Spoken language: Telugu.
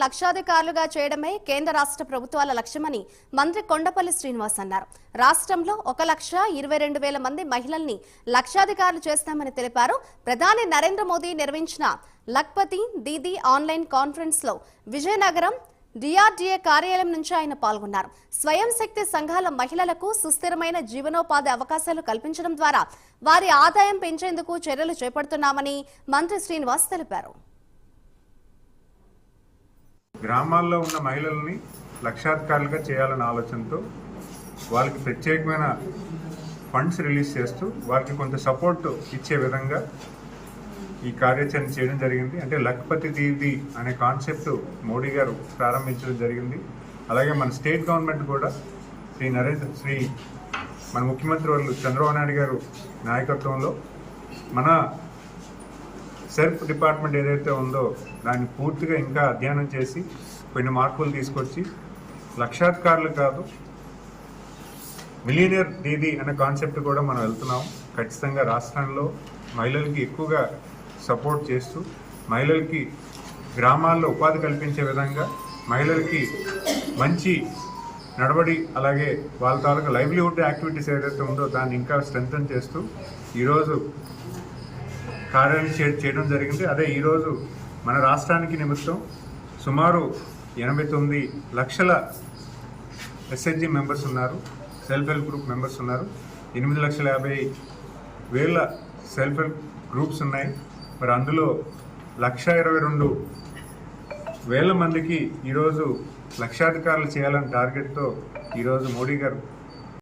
లక్షాధికారులుగా చేయడమే కేంద్ర రాష్ట్ర ప్రభుత్వాల లక్ష్యమని మంత్రి కొండపల్లి శ్రీనివాస్ అన్నారు. రాష్ట్రంలో 1,22,000 మంది మహిళల్ని లక్షాధికారులు చేస్తామని తెలిపారు. ప్రధాని నరేంద్ర మోదీ నిర్వహించిన లఖ్పతి దీదీ ఆన్లైన్ కాన్ఫరెన్స్ లో విజయనగరం డిఆర్డీఏ కార్యాలయం నుంచి ఆయన పాల్గొన్నారు. స్వయం శక్తి సంఘాల మహిళలకు సుస్థిరమైన జీవనోపాధి అవకాశాలు కల్పించడం ద్వారా వారి ఆదాయం పెంచేందుకు చర్యలు చేపడుతున్నామని మంత్రి శ్రీనివాస్ తెలిపారు. గ్రామాల్లో ఉన్న మహిళల్ని లక్షాధికారులుగా చేయాలన్న ఆలోచనతో వాళ్ళకి ప్రత్యేకమైన ఫండ్స్ రిలీజ్ చేస్తూ వారికి కొంత సపోర్ట్ ఇచ్చే విధంగా ఈ కార్యాచరణ చేయడం జరిగింది. అంటే లఖ్పతి దీదీ అనే కాన్సెప్ట్ మోడీ గారు ప్రారంభించడం జరిగింది. అలాగే మన స్టేట్ గవర్నమెంట్ కూడా మన ముఖ్యమంత్రి వాళ్ళు చంద్రబాబు నాయుడు గారు నాయకత్వంలో మన సెల్ఫ్ డిపార్ట్మెంట్ ఏదైతే ఉందో దాన్ని పూర్తిగా ఇంకా అధ్యయనం చేసి కొన్ని మార్పులు తీసుకొచ్చి లక్షాధికారులు కాదు మిలియనియర్ దీదీ అనే కాన్సెప్ట్ కూడా మనం వెళ్తున్నాం. ఖచ్చితంగా రాష్ట్రంలో మహిళలకి ఎక్కువగా సపోర్ట్ చేస్తూ మహిళలకి గ్రామాల్లో ఉపాధి కల్పించే విధంగా మహిళలకి మంచి నడవడి అలాగే వాళ్ళ తాలూకా లైవ్లీహుడ్ యాక్టివిటీస్ ఏదైతే ఉందో దాన్ని ఇంకా స్ట్రెంథన్ చేస్తూ ఈరోజు కార్యాన్ని చేయడం జరిగింది. అదే ఈరోజు మన రాష్ట్రానికి నిమిత్తం సుమారు 89 లక్షల ఎస్హెచ్జి మెంబర్స్ ఉన్నారు, సెల్ఫ్ హెల్ప్ గ్రూప్ మెంబర్స్ ఉన్నారు, 8,50,000 సెల్ఫ్ హెల్ప్ గ్రూప్స్ ఉన్నాయి. మరి అందులో 1,22,000 మందికి ఈరోజు లక్షాధికారులు చేయాలని టార్గెట్తో ఈరోజు మోడీ గారు